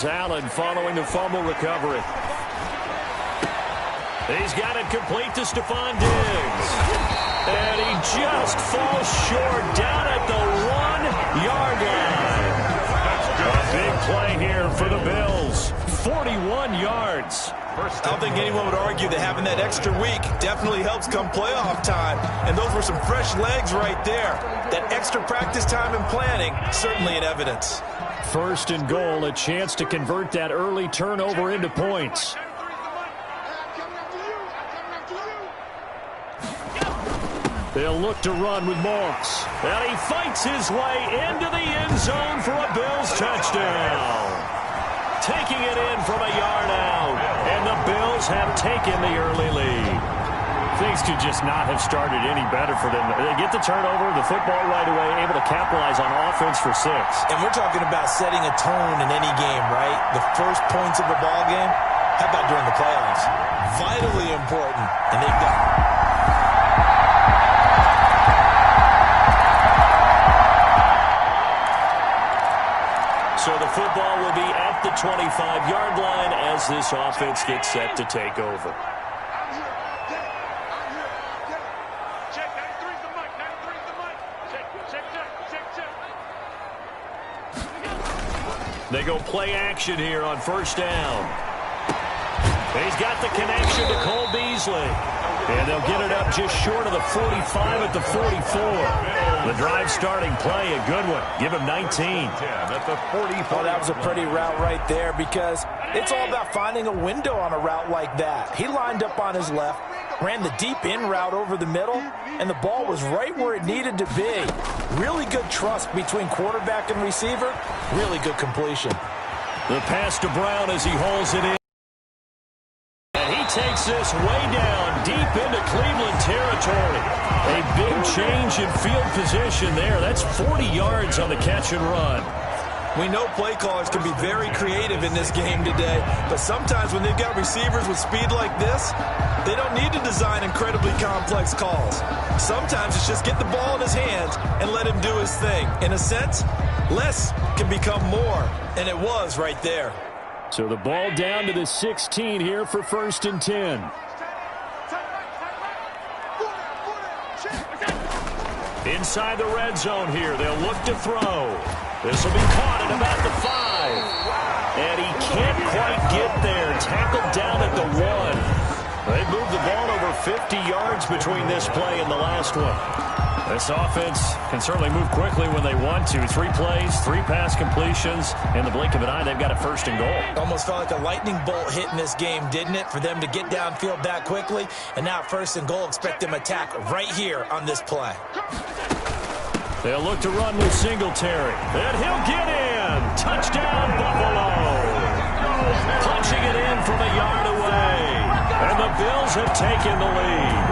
Here's Allen following the fumble recovery. He's got it complete to Stephon Diggs. And he just falls short down at the 1-yard line. A big play here for the Bills. 41 yards. I don't think anyone would argue that having that extra week definitely helps come playoff time. And those were some fresh legs right there. That extra practice time and planning, certainly in evidence. First and goal, a chance to convert that early turnover into points. They'll look to run with Moss. And he fights his way into the end zone for a Bills touchdown. Taking it in from a yard out. And the Bills have taken the early lead. Things could just not have started any better for them. They get the turnover, the football right away, able to capitalize on offense for 6. And we're talking about setting a tone in any game, right? The first points of a ball game. How about during the playoffs? Vitally important. And they've got... So the football will be at the 25-yard line as this offense gets set to take over. They go play action here on first down. He's got the connection to Cole Beasley. And they'll get it up just short of the 45 at the 44. The drive starting play, a good one. Give him 19. At the 44. Oh, that was a pretty route right there because it's all about finding a window on a route like that. He lined up on his left, ran the deep in route over the middle, and the ball was right where it needed to be. Really good trust between quarterback and receiver. Really good completion. The pass to Brown as he holds it in. And he takes this way down deep into Cleveland territory. A big change in field position there. That's 40 yards on the catch and run. We know play callers can be very creative in this game today, but sometimes when they've got receivers with speed like this, they don't need to design incredibly complex calls. Sometimes it's just get the ball in his hands and let him do his thing. In a sense, less can become more, and it was right there. So the ball down to the 16 here for first and 10. Inside the red zone here, they'll look to throw. This will be caught at about the 5. And he can't quite get there. Tackled down at the 1. They moved the ball over 50 yards between this play and the last one. This offense can certainly move quickly when they want to. 3 plays, 3 pass completions. In the blink of an eye, they've got a first and goal. Almost felt like a lightning bolt hit in this game, didn't it? For them to get downfield that quickly. And now first and goal, expect them to attack right here on this play. They'll look to run with Singletary. And he'll get in. Touchdown, Buffalo. Punching it in from a yard away. And the Bills have taken the lead.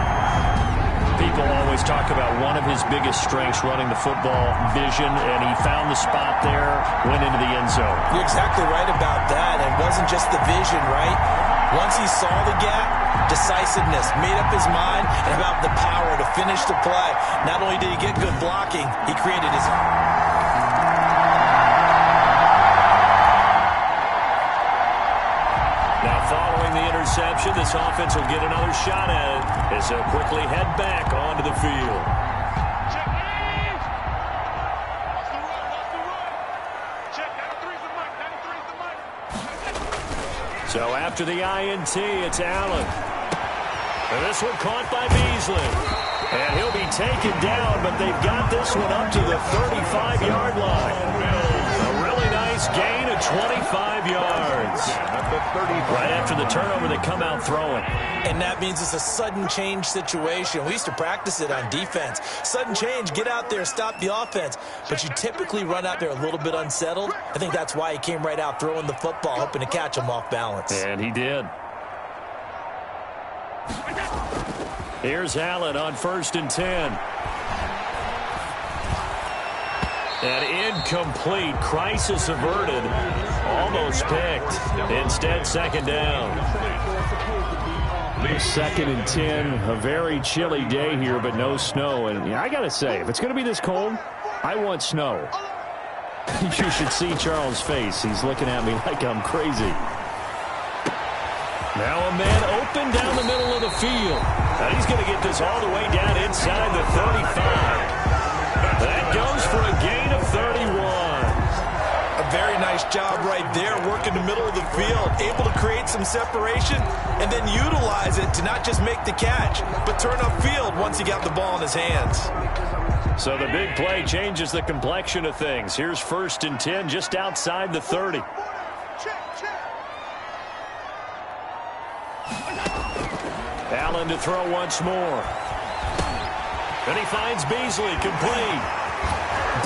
People always talk about one of his biggest strengths running the football, vision, and he found the spot there, went into the end zone. You're exactly right about that. It wasn't just the vision, right? Once he saw the gap, decisiveness, made up his mind, and about the power to finish the play. Not only did he get good blocking, he created his own. Now following the interception, this offense will get another shot at it as they'll quickly head back onto the field. So after the INT, it's Allen. And this one caught by Beasley. And he'll be taken down, but they've got this one up to the 35-yard line. A really nice gain of 25 yards. Right after the turnover, they come out throwing. And that means it's a sudden change situation. We used to practice it on defense. Sudden change, get out there, stop the offense. But you typically run out there a little bit unsettled. I think that's why he came right out throwing the football, hoping to catch him off balance. And he did. Here's Allen on first and 10. And incomplete. Crisis averted. Almost picked. Instead, second down. Second and 10. A very chilly day here, but no snow. And I got to say, if it's going to be this cold, I want snow. You should see Charles' face. He's looking at me like I'm crazy. Now a man open down the middle of the field. Now he's going to get this all the way down inside the 35. That goes for a gain of 31. A very nice job right there, working the middle of the field, able to create some separation and then utilize it to not just make the catch, but turn upfield once he got the ball in his hands. So the big play changes the complexion of things. Here's 1st and 10 just outside the 30. Allen to throw once more. And he finds Beasley complete.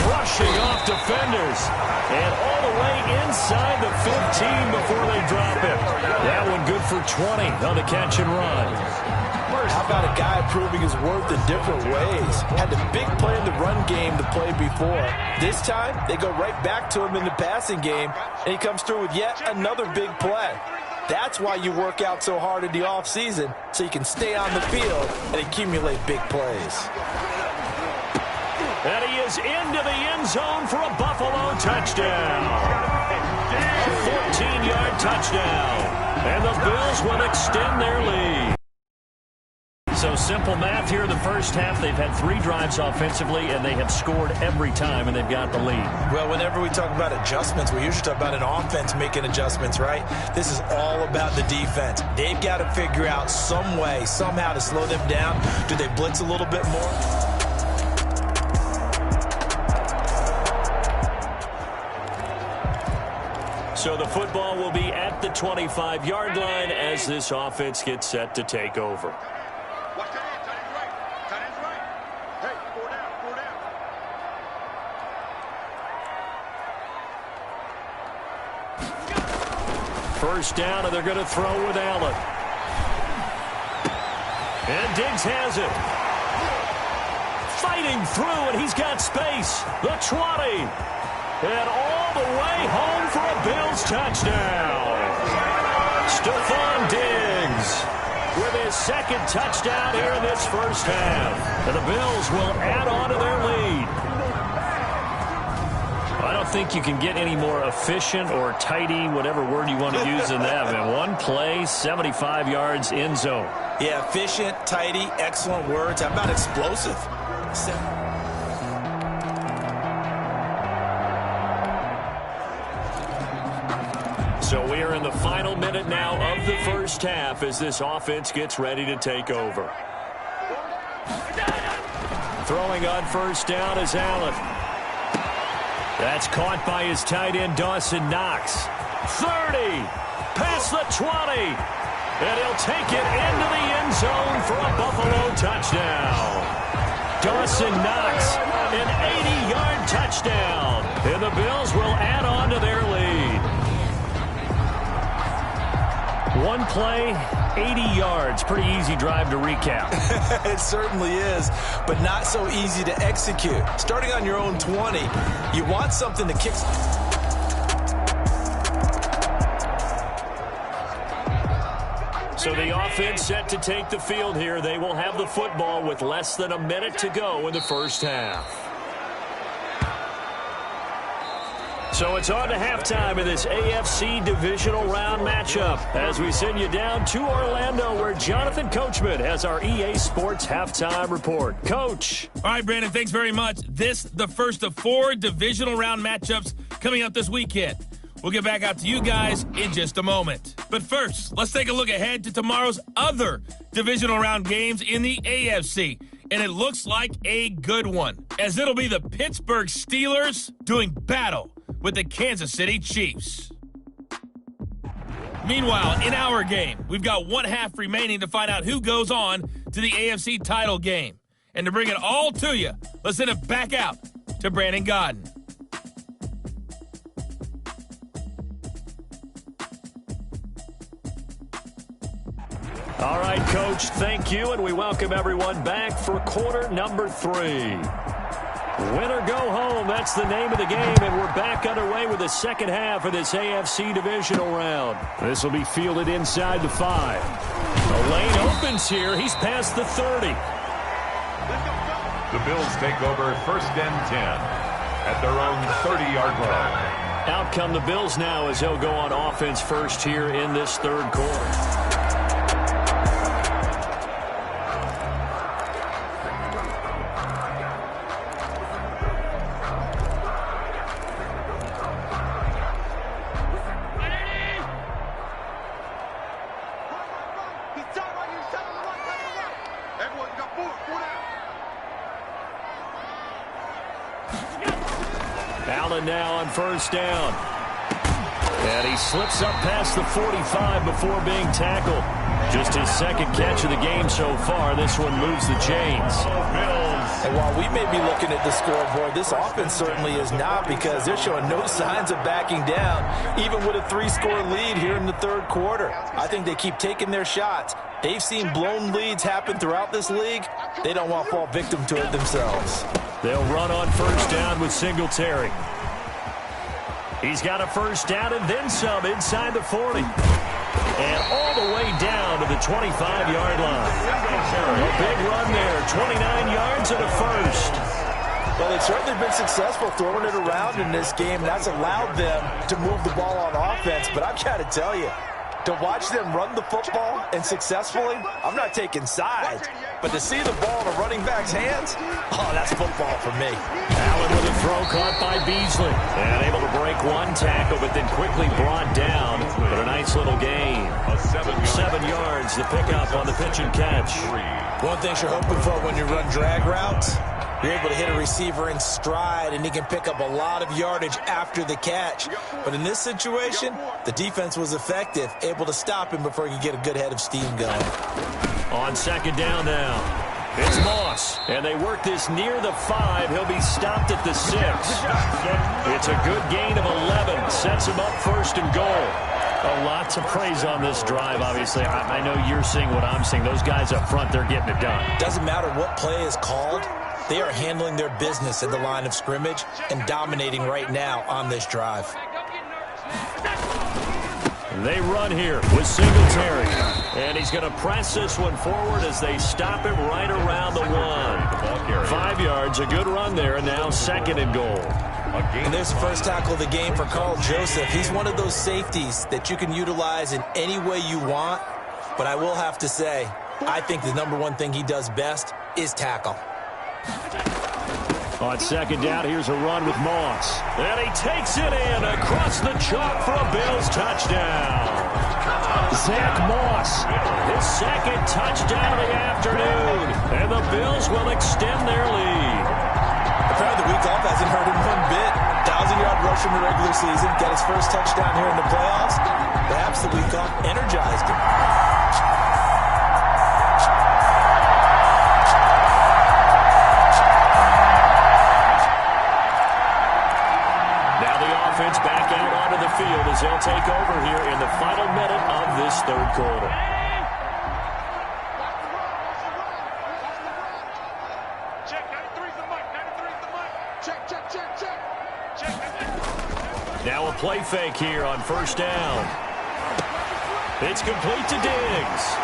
Brushing off defenders. And all the way inside the 15 before they drop it. That one good for 20 on the catch and run. How about a guy proving his worth in different ways? Had the big play in the run game to play before. This time, they go right back to him in the passing game, and he comes through with yet another big play. That's why you work out so hard in the offseason, so you can stay on the field and accumulate big plays. And he is into the end zone for a Buffalo touchdown. A 14-yard touchdown. And the Bills will extend their lead. So simple math here in the first half. They've had 3 drives offensively, and they have scored every time, and they've got the lead. Well, whenever we talk about adjustments, we usually talk about an offense making adjustments, right? This is all about the defense. They've got to figure out some way, somehow to slow them down. Do they blitz a little bit more? So the football will be at the 25-yard line as this offense gets set to take over. First down, and they're going to throw with Allen. And Diggs has it. Fighting through, and he's got space. The 20. And all the way home for a Bills touchdown. Stephon Diggs with his 2nd touchdown here in this first half. And the Bills will add on to their lead. I don't think you can get any more efficient or tidy, whatever word you want to use in that. Man, one play, 75 yards, end zone. Yeah, efficient, tidy, excellent words. How about explosive? So we are in the final minute now of the first half as this offense gets ready to take over. Throwing on first down is Allen. That's caught by his tight end, Dawson Knox. 30, past the 20, and he'll take it into the end zone for a Buffalo touchdown. Dawson Knox, an 80-yard touchdown, and the Bills will add on to their lead. One play, 80 yards. Pretty easy drive to recap. It certainly is, but not so easy to execute. Starting on your own 20, you want something to kick. So the offense set to take the field here. They will have the football with less than a minute to go in the first half. So it's on to halftime of this AFC Divisional Round matchup as we send you down to Orlando where Jonathan Coachman has our EA Sports Halftime Report. Coach. All right, Brandon, thanks very much. This, the first of 4 Divisional Round matchups coming up this weekend. We'll get back out to you guys in just a moment. But first, let's take a look ahead to tomorrow's other Divisional Round games in the AFC. And it looks like a good one, as it'll be the Pittsburgh Steelers doing battle with the Kansas City Chiefs. Meanwhile, in our game, we've got 1 half remaining to find out who goes on to the AFC title game. And to bring it all to you, let's send it back out to Brandon Godden. All right, Coach, thank you, and we welcome everyone back for quarter number 3. Win or go home, that's the name of the game, and we're back underway with the second half of this AFC Divisional Round. This will be fielded inside the 5. The lane opens here. He's past the 30. The Bills take over 1st and 10. at their own 30-yard line. Out come the Bills now as they'll go on offense first here in this third quarter. Allen now on first down. And he slips up past the 45 before being tackled. Just his second catch of the game so far. This one moves the chains. And while we may be looking at the scoreboard, this offense certainly is not, because they're showing no signs of backing down, even with a 3-score lead here in the third quarter. I think they keep taking their shots. They've seen blown leads happen throughout this league. They don't want to fall victim to it themselves. They'll run on first down with Singletary. He's got a first down and then some inside the 40. And all the way down to the 25-yard line. A big run there, 29 yards and a first. Well, they've certainly been successful throwing it around in this game. That's allowed them to move the ball on offense. But I've got to tell you, to watch them run the football and successfully, I'm not taking sides. But to see the ball in a running back's hands, oh, that's football for me. Allen with a throw caught by Beasley. And able to break one tackle, but then quickly brought down. But a nice little gain. 7 yards, the pickup on the pitch and catch. One thing you're hoping for when you run drag routes, you're able to hit a receiver in stride, and he can pick up a lot of yardage after the catch. But in this situation, the defense was effective, able to stop him before he could get a good head of steam going. On second down now, it's Moss. And they work this near the 5. He'll be stopped at the 6. It's a good gain of 11. Sets him up first and goal. A lot to praise on this drive, obviously. I know you're seeing what I'm seeing. Those guys up front, they're getting it done. Doesn't matter what play is called. They are handling their business at the line of scrimmage and dominating right now on this drive. They run here with Singletary. And he's going to press this one forward as they stop him right around the 1. 5 yards, a good run there, and now second and goal. And there's the first tackle of the game for Carl Joseph. He's one of those safeties that you can utilize in any way you want. But I will have to say, I think the number one thing he does best is tackle. On second down, here's a run with Moss. And he takes it in across the chalk for a Bills touchdown. Zach Moss, his second touchdown of the afternoon. And the Bills will extend their lead. Apparently the week off hasn't hurt him one bit. 1,000-yard rush in the regular season, got his first touchdown here in the playoffs. Perhaps the week off energized him. Offense back out onto the field as they'll take over here in the final minute of this third quarter. Now a play fake here on first down. It's complete to Diggs.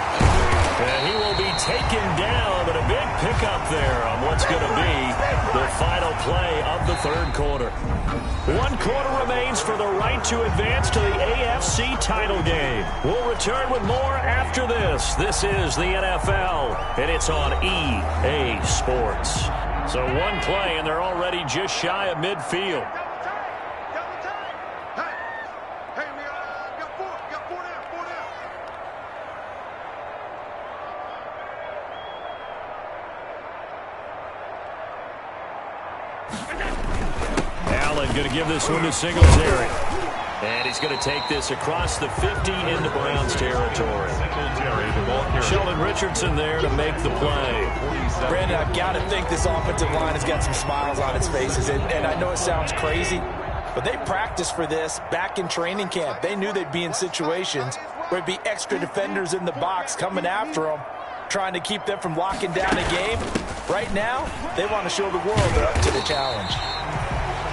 And he will be taken down, but a big pickup there on what's going to be the final play of the third quarter. 1 quarter remains for the right to advance to the AFC title game. We'll return with more after this. This is the NFL, and it's on EA Sports. So one play, and they're already just shy of midfield. Going to give this one to Singletary. And he's going to take this across the 50 into Browns territory. Sheldon Richardson there to make the play. Brandon, I've got to think this offensive line has got some smiles on its faces. And I know it sounds crazy, but they practiced for this back in training camp. They knew they'd be in situations where there'd be extra defenders in the box coming after them, trying to keep them from locking down a game. Right now, they want to show the world they're up to the challenge.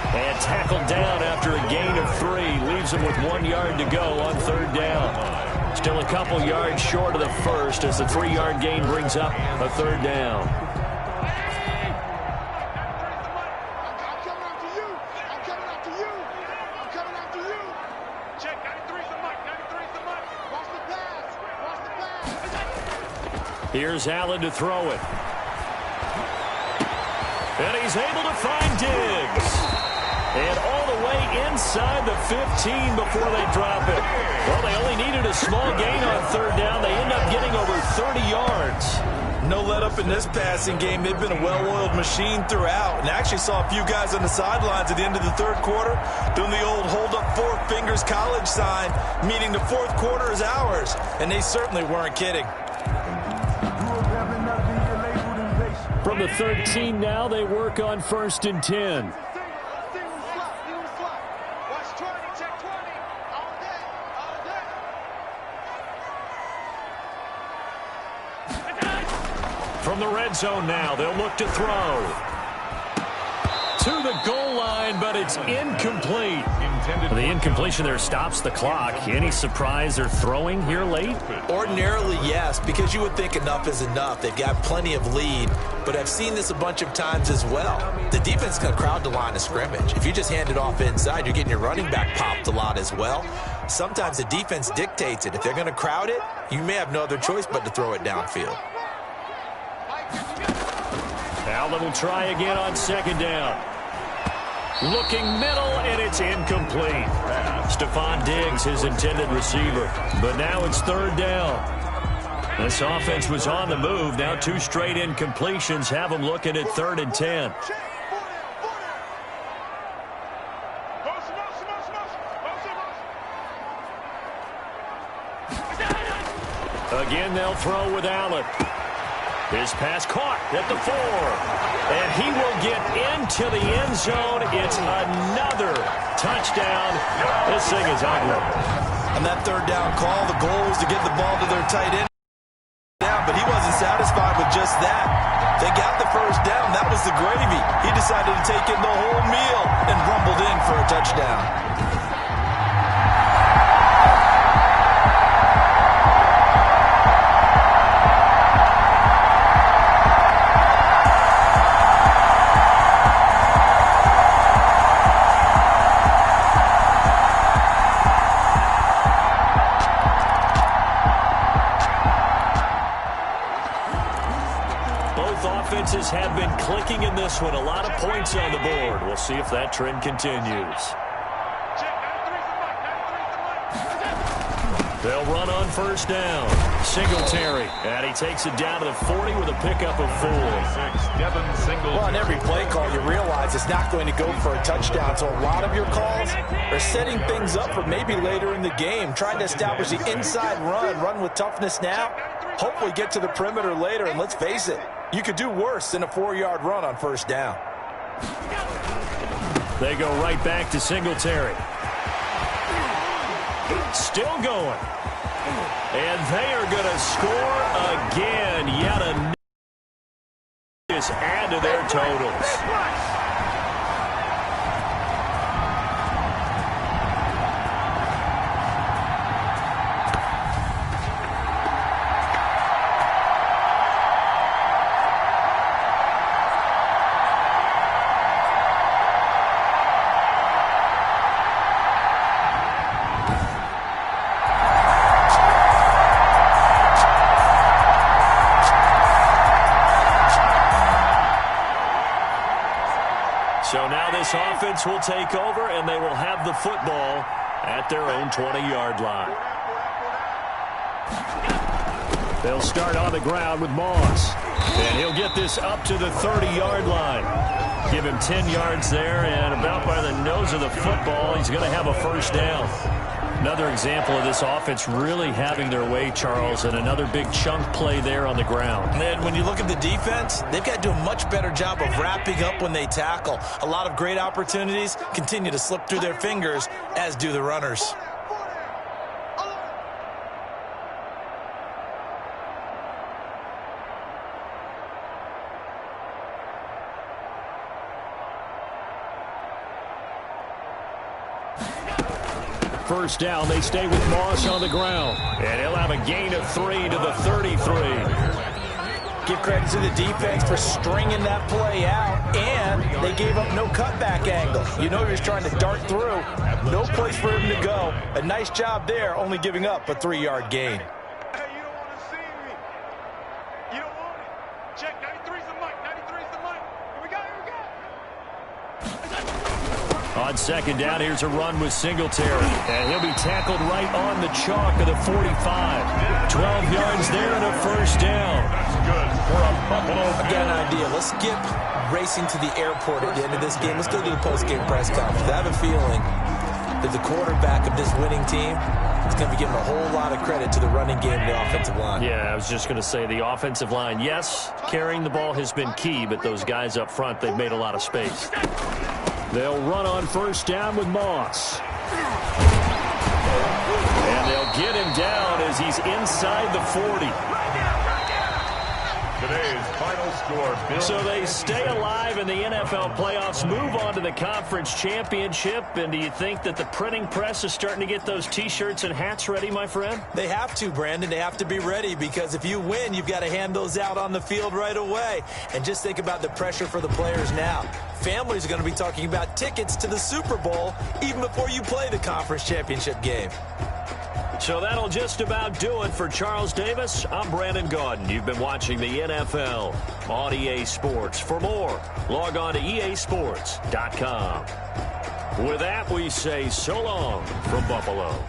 And tackled down after a gain of 3. Leaves him with 1 yard to go on third down. Still a couple yards short of the first as the 3-yard gain brings up a third down. Here's Allen to throw it. And he's able to find Diggs. And all the way inside the 15 before they drop it. Well, they only needed a small gain on third down. They end up getting over 30 yards. No let up in this passing game. They've been a well-oiled machine throughout. And I actually saw a few guys on the sidelines at the end of the third quarter doing the old hold up four fingers college sign, meaning the fourth quarter is ours. And they certainly weren't kidding. From the 13 now, they work on 1st and 10. From the red zone now, they'll look to throw. To the goal line, but it's incomplete. The incompletion there stops the clock. Any surprise they're throwing here late? Ordinarily, yes, because you would think enough is enough. They've got plenty of lead, but I've seen this a bunch of times as well. The defense is going to crowd the line of scrimmage. If you just hand it off inside, you're getting your running back popped a lot as well. Sometimes the defense dictates it. If they're going to crowd it, you may have no other choice but to throw it downfield. Allen will try again on 2nd down. Looking middle, and it's incomplete. Stephon Diggs, his intended receiver. But now it's 3rd down. This offense was on the move. Now 2 straight incompletions have them looking at 3rd and 10. Again, they'll throw with Allen. His pass caught at the 4. And he will get into the end zone. It's another touchdown. This thing is ugly. On that 3rd down call, the goal was to get the ball to their tight end. But he wasn't satisfied with just that. They got the 1st down. That was the gravy. He decided to take in the whole meal and rumbled in for a touchdown. Have been clicking in this one. A lot of points on the board. We'll see if that trend continues. They'll run on 1st down. Singletary. And he takes it down to the 40 with a pickup of 4. Well, on every play call, you realize it's not going to go for a touchdown. So a lot of your calls are setting things up for maybe later in the game, trying to establish the inside run with toughness now, hopefully get to the perimeter later. And let's face it, you could do worse than a 4-yard run on 1st down. They go right back to Singletary. Still going. And they are going to score again. Yet another. Just add to their totals. So now this offense will take over, and they will have the football at their own 20-yard line. They'll start on the ground with Moss. And he'll get this up to the 30-yard line. Give him 10 yards there, and about by the nose of the football, he's going to have a 1st down. Another example of this offense really having their way, Charles, and another big chunk play there on the ground. And when you look at the defense, they've got to do a much better job of wrapping up when they tackle. A lot of great opportunities continue to slip through their fingers, as do the runners. First down, they stay with Moss on the ground. And he'll have a gain of 3 to the 33. Give credit to the defense for stringing that play out, and they gave up no cutback angle. You know he was trying to dart through. No place for him to go. A nice job there, only giving up a 3-yard gain. On second down, here's a run with Singletary. And he'll be tackled right on the chalk of the 45. 12 yards there and a first down. That's good for a Buffalo. I've got an idea. Let's skip racing to the airport at the end of this game. Let's go to the post-game press conference. I have a feeling that the quarterback of this winning team is going to be giving a whole lot of credit to the running game and the offensive line. Yeah, I was just going to say the offensive line, yes, carrying the ball has been key, but those guys up front, they've made a lot of space. They'll run on first down with Moss. And they'll get him down as he's inside the 40. Today's final score, Bill. So they stay alive in the NFL playoffs, move on to the conference championship. And do you think that the printing press is starting to get those T-shirts and hats ready, my friend? They have to, Brandon. They have to be ready because if you win, you've got to hand those out on the field right away. And just think about the pressure for the players now. Families are going to be talking about tickets to the Super Bowl even before you play the conference championship game. So that'll just about do it for Charles Davis. I'm Brandon Gaudin. You've been watching the NFL on EA Sports. For more, log on to easports.com. With that, we say so long from Buffalo.